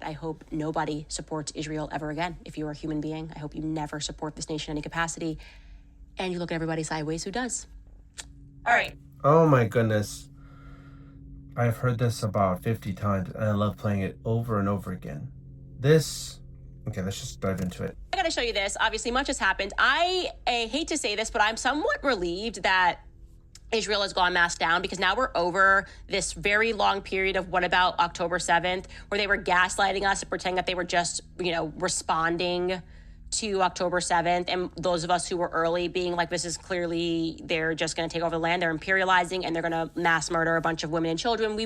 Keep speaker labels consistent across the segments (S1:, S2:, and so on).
S1: I hope nobody supports Israel ever again. If you're a human being, I hope you never support this nation in any capacity. And you look at everybody sideways who does. All right.
S2: Oh my goodness. I've heard this about 50 times, and I love playing it over and over again. Okay, let's just dive into it.
S1: I gotta show you this. Obviously, much has happened. I hate to say this, but I'm somewhat relieved that Israel has gone mass down, because now we're over this very long period of what about October 7th, where they were gaslighting us and pretending that they were just, responding to October 7th. And those of us who were early being like, this is clearly, they're just going to take over the land. They're imperializing and they're going to mass murder a bunch of women and children.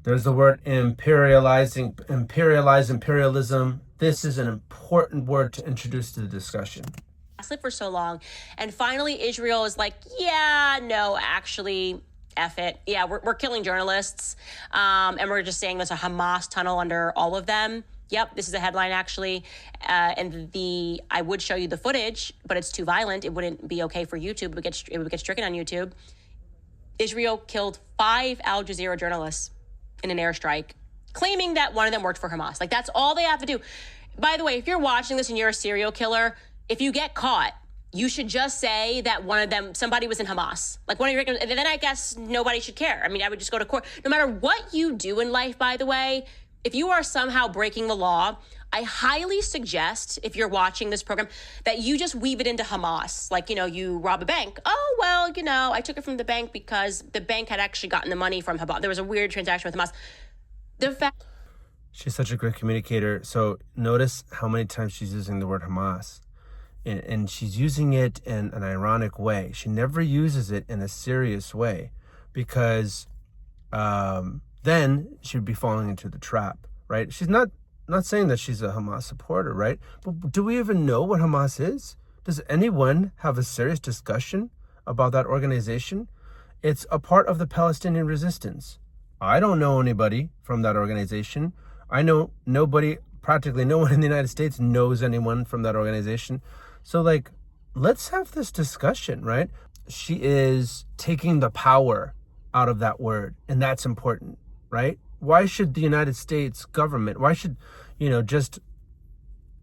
S2: There's the word imperializing, imperialism. This is an important word to introduce to the discussion.
S1: For so long. And finally, Israel is like, yeah, no, actually, F it. Yeah, we're killing journalists. And we're just saying there's a Hamas tunnel under all of them. Yep, this is a headline, actually. I would show you the footage, but it's too violent. It wouldn't be okay for YouTube. It would get stricken on YouTube. Israel killed 5 Al Jazeera journalists in an airstrike, claiming that one of them worked for Hamas. Like, that's all they have to do. By the way, if you're watching this and you're a serial killer, if you get caught, you should just say that somebody was in Hamas. Like one of your victims, and then I guess nobody should care. I mean, I would just go to court. No matter what you do in life, by the way, if you are somehow breaking the law, I highly suggest, if you're watching this program, that you just weave it into Hamas. Like, you rob a bank. Oh, well, I took it from the bank because the bank had actually gotten the money from Hamas. There was a weird transaction with Hamas.
S2: She's such a great communicator. So notice how many times she's using the word Hamas. And she's using it in an ironic way. She never uses it in a serious way, because then she would be falling into the trap, right? She's not saying that she's a Hamas supporter, right? But do we even know what Hamas is? Does anyone have a serious discussion about that organization? It's a part of the Palestinian resistance. I don't know anybody from that organization. I know practically no one in the United States knows anyone from that organization. So, let's have this discussion, right? She is taking the power out of that word, and that's important, right? Why should the United States government, why should, just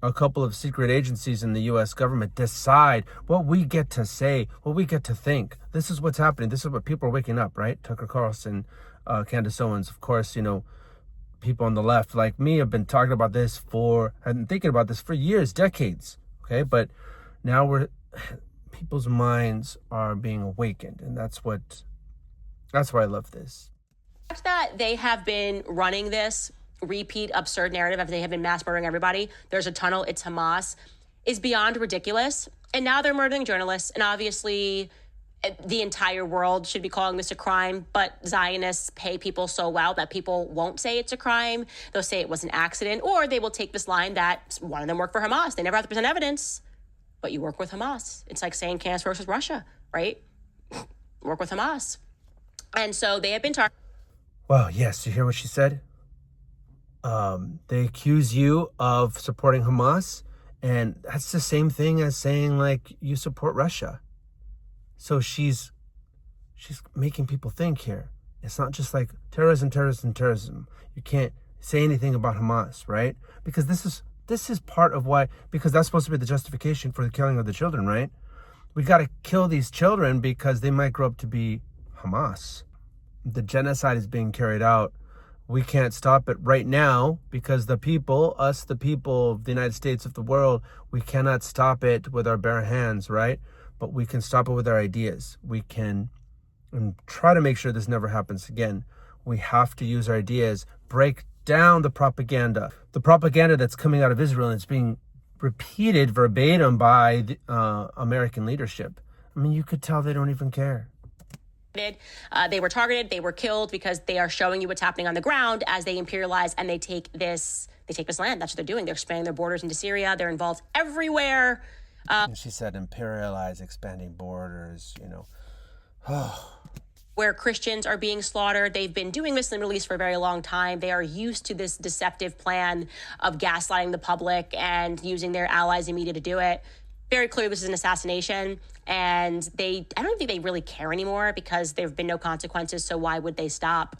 S2: a couple of secret agencies in the U.S. government decide what we get to say, what we get to think? This is what's happening. This is what people are waking up, right? Tucker Carlson, Candace Owens, of course, people on the left like me have been talking about this and thinking about this for years, decades, okay? But now people's minds are being awakened, and that's why I love this.
S1: That they have been running this repeat absurd narrative of they have been mass murdering everybody. There's a tunnel, it's Hamas, is beyond ridiculous. And now they're murdering journalists. And obviously the entire world should be calling this a crime, but Zionists pay people so well that people won't say it's a crime. They'll say it was an accident, or they will take this line that one of them worked for Hamas. They never have to present evidence, but you work with Hamas. It's like saying Candace works with Russia, right? Work with Hamas. And so they have been targeted.
S2: Well, yes, you hear what she said? They accuse you of supporting Hamas, and that's the same thing as saying, you support Russia. So she's making people think here. It's not just like terrorism. You can't say anything about Hamas, right? Because this is part of why, because that's supposed to be the justification for the killing of the children, right? We got to kill these children because they might grow up to be Hamas. The genocide is being carried out. We can't stop it right now because the people of the United States, of the world, we cannot stop it with our bare hands, right? But we can stop it with our ideas. We can try to make sure this never happens again. We have to use our ideas, break down the propaganda that's coming out of Israel, and it's being repeated verbatim by the American leadership. I mean, you could tell they don't even care.
S1: They were targeted, they were killed because they are showing you what's happening on the ground as they imperialize and they take this land. That's what they're doing. They're expanding their borders into Syria. They're involved everywhere.
S2: And she said imperialize, expanding borders,
S1: Where Christians are being slaughtered. They've been doing this in the Middle East for a very long time. They are used to this deceptive plan of gaslighting the public and using their allies and media to do it. Very clear this is an assassination, and I don't think they really care anymore because there have been no consequences, so why would they stop?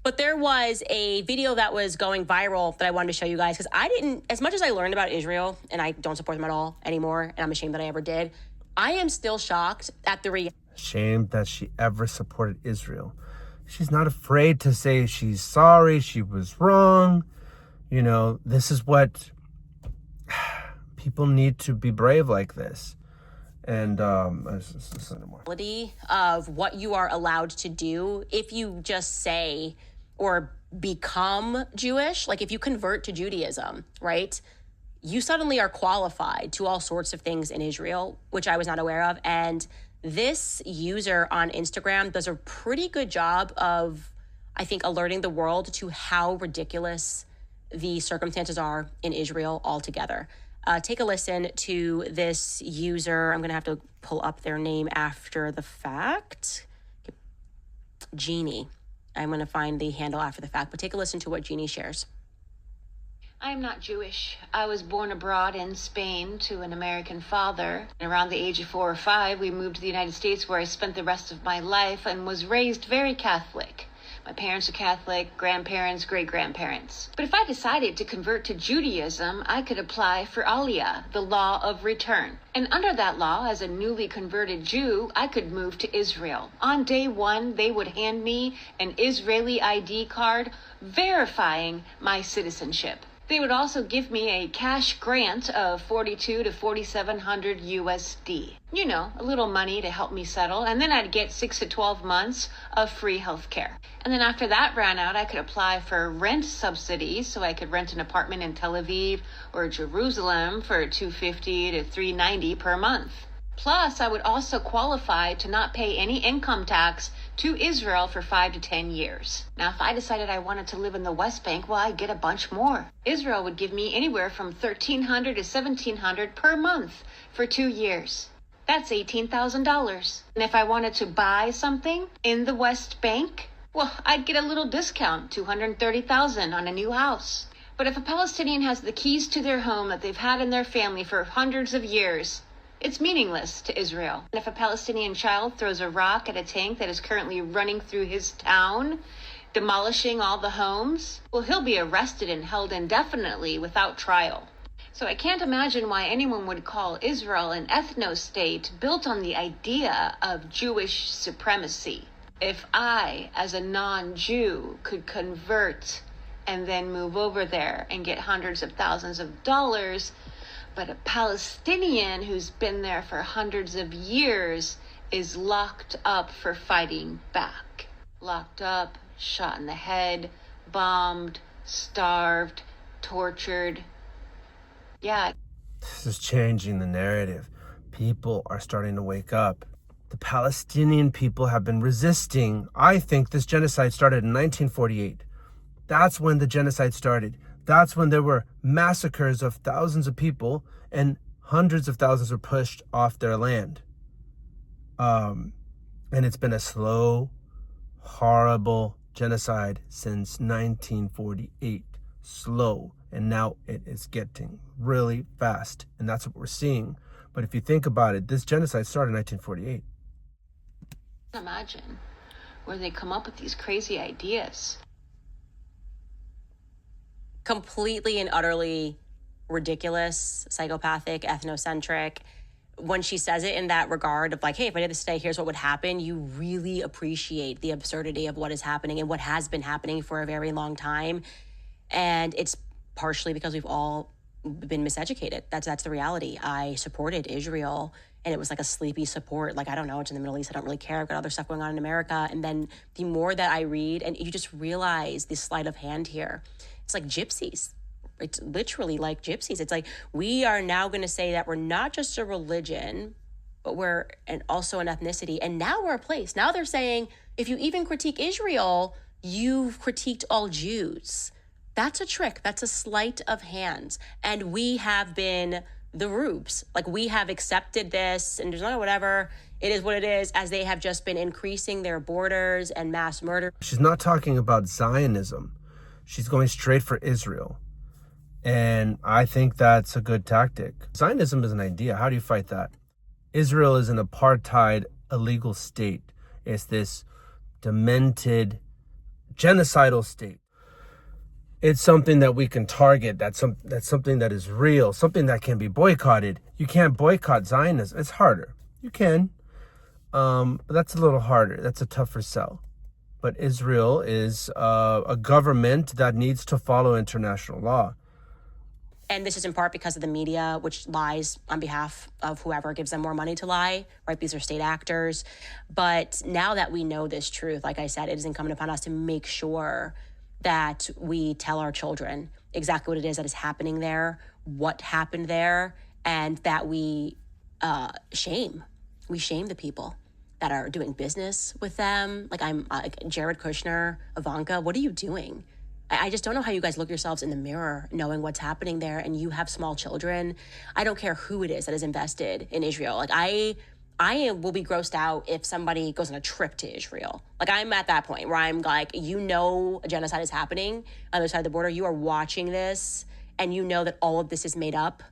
S1: But there was a video that was going viral that I wanted to show you guys because I didn't, as much as I learned about Israel, and I don't support them at all anymore, and I'm ashamed that I ever did, I am still shocked at the reality.
S2: Ashamed that she ever supported Israel. She's not afraid to say she's sorry, she was wrong. You know, this is what people need to be brave like this. And
S1: of what you are allowed to do if you just say or become Jewish, like if you convert to Judaism, right? You suddenly are qualified to all sorts of things in Israel, which I was not aware of. And this user on Instagram does a pretty good job of, I think, alerting the world to how ridiculous the circumstances are in Israel altogether. Take a listen to this user. I'm going to have to pull up their name after the fact. Jeannie. I'm going to find the handle after the fact, but take a listen to what Jeannie shares.
S3: I am not Jewish. I was born abroad in Spain to an American father. Around the age of 4 or 5, we moved to the United States where I spent the rest of my life and was raised very Catholic. My parents are Catholic, grandparents, great-grandparents. But if I decided to convert to Judaism, I could apply for Aliyah, the law of return. And under that law, as a newly converted Jew, I could move to Israel. On day 1, they would hand me an Israeli ID card verifying my citizenship. They would also give me a cash grant of $4,200 to $4,700 USD. You know, a little money to help me settle, and then I'd get 6 to 12 months of free health care. And then after that ran out, I could apply for rent subsidies so I could rent an apartment in Tel Aviv or Jerusalem for $250 to $390 per month. Plus, I would also qualify to not pay any income tax to Israel for 5 to 10 years. Now, if I decided I wanted to live in the West Bank, well, I'd get a bunch more. Israel would give me anywhere from $1,300 to $1,700 per month for 2 years. That's $18,000. And if I wanted to buy something in the West Bank, well, I'd get a little discount, $230,000 on a new house. But if a Palestinian has the keys to their home that they've had in their family for hundreds of years, it's meaningless to Israel. And if a Palestinian child throws a rock at a tank that is currently running through his town, demolishing all the homes, well, he'll be arrested and held indefinitely without trial. So I can't imagine why anyone would call Israel an ethno-state built on the idea of Jewish supremacy. If I, as a non-Jew, could convert and then move over there and get hundreds of thousands of dollars, but a Palestinian who's been there for hundreds of years is locked up for fighting back. Locked up, shot in the head, bombed, starved, tortured. Yeah.
S2: This is changing the narrative. People are starting to wake up. The Palestinian people have been resisting. I think this genocide started in 1948. That's when the genocide started. That's when there were massacres of thousands of people and hundreds of thousands were pushed off their land. And it's been a slow, horrible genocide since 1948. Slow. And now it is getting really fast. And that's what we're seeing. But if you think about it, this genocide started in 1948.
S3: Imagine where they come up with these crazy ideas.
S1: Completely and utterly ridiculous, psychopathic, ethnocentric. When she says it in that regard of like, hey, if I did this today, here's what would happen, you really appreciate the absurdity of what is happening and what has been happening for a very long time. And it's partially because we've all been miseducated. That's the reality. I supported Israel, and it was like a sleepy support. Like, I don't know, it's in the Middle East. I don't really care. I've got other stuff going on in America. And then the more that I read, and you just realize this sleight of hand here, it's like gypsies. It's literally like gypsies. It's like, we are now going to say that we're not just a religion, but we're also an ethnicity. And now we're a place. Now they're saying, if you even critique Israel, you've critiqued all Jews. That's a trick. That's a sleight of hand. And we have been the rubes. Like, we have accepted this, and there's no whatever. It is what it is, as they have just been increasing their borders and mass murder.
S2: She's not talking about Zionism. She's going straight for Israel. And I think that's a good tactic. Zionism is an idea. How do you fight that? Israel is an apartheid, illegal state. It's this demented genocidal state. It's something that we can target. That's something that is real, something that can be boycotted. You can't boycott Zionism. It's harder. You can, but that's a little harder. That's a tougher sell. But Israel is a government that needs to follow international law.
S1: And this is in part because of the media, which lies on behalf of whoever gives them more money to lie, right? These are state actors. But now that we know this truth, like I said, it is incumbent upon us to make sure that we tell our children exactly what it is that is happening there, what happened there, and that we shame the people that are doing business with them. Like Jared Kushner, Ivanka, what are you doing? I just don't know how you guys look yourselves in the mirror knowing what's happening there, and you have small children. I don't care who it is that is invested in Israel. Like I will be grossed out if somebody goes on a trip to Israel. Like I'm at that point where I'm like, a genocide is happening on the other side of the border. You are watching this and you know that all of this is made up.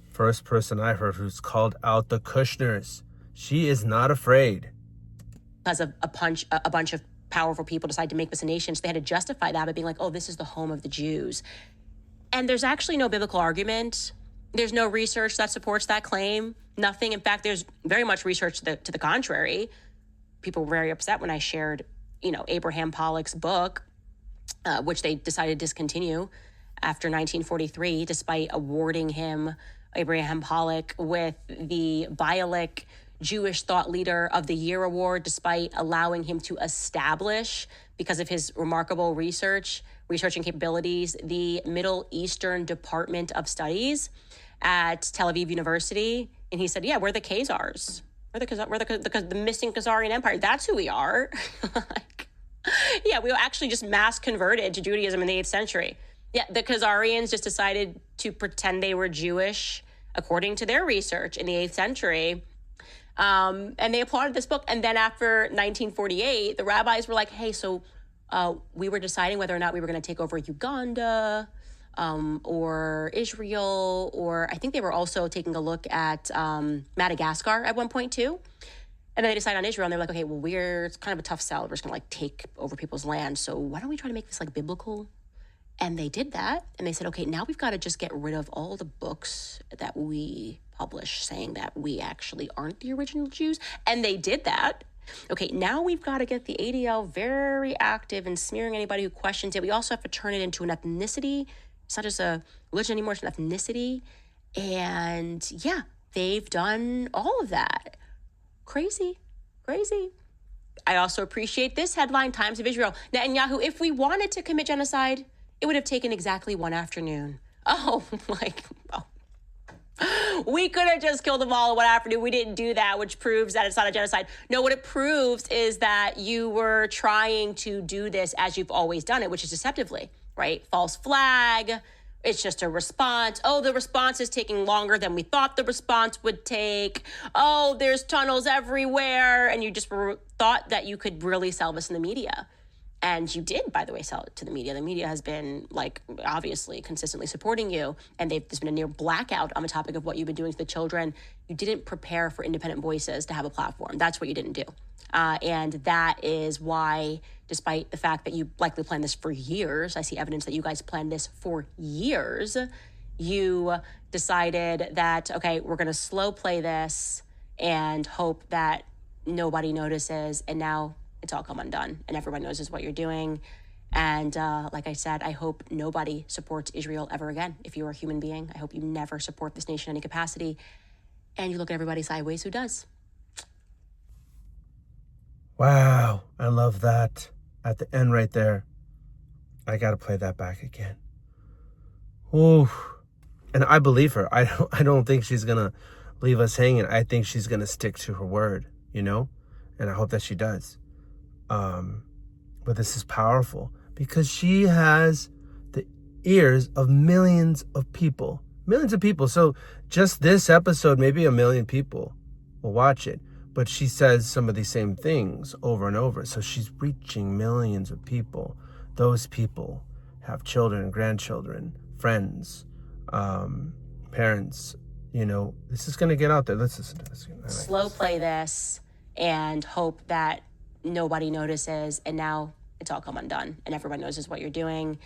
S2: First person I heard who's called out the Kushners. She is not afraid.
S1: Because of a bunch of powerful people decided to make this a nation. So they had to justify that by being like, oh, this is the home of the Jews. And there's actually no biblical argument. There's no research that supports that claim. Nothing. In fact, there's very much research to the contrary. People were very upset when I shared, Abraham Pollock's book, which they decided to discontinue after 1943, despite awarding him, Abraham Pollock, with the Bialik Jewish Thought Leader of the Year award, despite allowing him to establish, because of his remarkable researching capabilities, the Middle Eastern Department of Studies at Tel Aviv University. And he said, yeah, we're the Khazars. We're the missing Khazarian Empire. That's who we are. Yeah, we were actually just mass converted to Judaism in the 8th century. Yeah, the Khazarians just decided to pretend they were Jewish, according to their research, in the 8th century. And they applauded this book. And then after 1948, the rabbis were like, hey, so we were deciding whether or not we were going to take over Uganda or Israel, or I think they were also taking a look at Madagascar at one point too. And then they decided on Israel, and they're like, okay, well, it's kind of a tough sell. We're just going to take over people's land. So why don't we try to make this biblical? And they did that. And they said, okay, now we've got to just get rid of all the books that we publish saying that we actually aren't the original Jews. And they did that. Okay, now we've got to get the ADL very active in smearing anybody who questions it. We also have to turn it into an ethnicity. It's not just a religion anymore, it's an ethnicity. And yeah, they've done all of that. Crazy. I also appreciate this headline, Times of Israel. Netanyahu, if we wanted to commit genocide, it would have taken exactly one afternoon. We could have just killed them all in one afternoon. We didn't do that, which proves that it's not a genocide. No, what it proves is that you were trying to do this as you've always done it, which is deceptively, right? False flag. It's just a response. Oh, the response is taking longer than we thought the response would take. Oh, there's tunnels everywhere. And you just thought that you could really sell this in the media. And you did, by the way, sell it to the media. The media has been, obviously consistently supporting you. And there's been a near blackout on the topic of what you've been doing to the children. You didn't prepare for independent voices to have a platform. That's what you didn't do. And that is why, despite the fact that you likely planned this for years, I see evidence that you guys planned this for years, you decided that, okay, we're going to slow play this and hope that nobody notices. And now it's all come undone and everyone knows is what you're doing. And like I said, I hope nobody supports Israel ever again. If you're a human being, I hope you never support this nation in any capacity. And you look at everybody sideways who does.
S2: Wow, I love that. At the end right there, I got to play that back again. Ooh. And I believe her. I don't think she's going to leave us hanging. I think she's going to stick to her word, and I hope that she does. But this is powerful because she has the ears of millions of people. So just this episode, maybe 1 million people will watch it. But she says some of these same things over and over. So she's reaching millions of people. Those people have children and grandchildren, friends, parents. This is going to get out there. Let's listen to this.
S1: Slow play this and hope that nobody notices. And now it's all come undone, and everyone knows is what you're doing.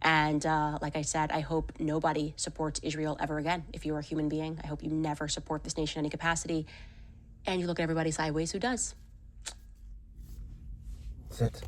S1: And like I said, I hope nobody supports Israel ever again. If you're a human being, I hope you never support this nation in any capacity. And you look at everybody sideways who does.
S2: That's it.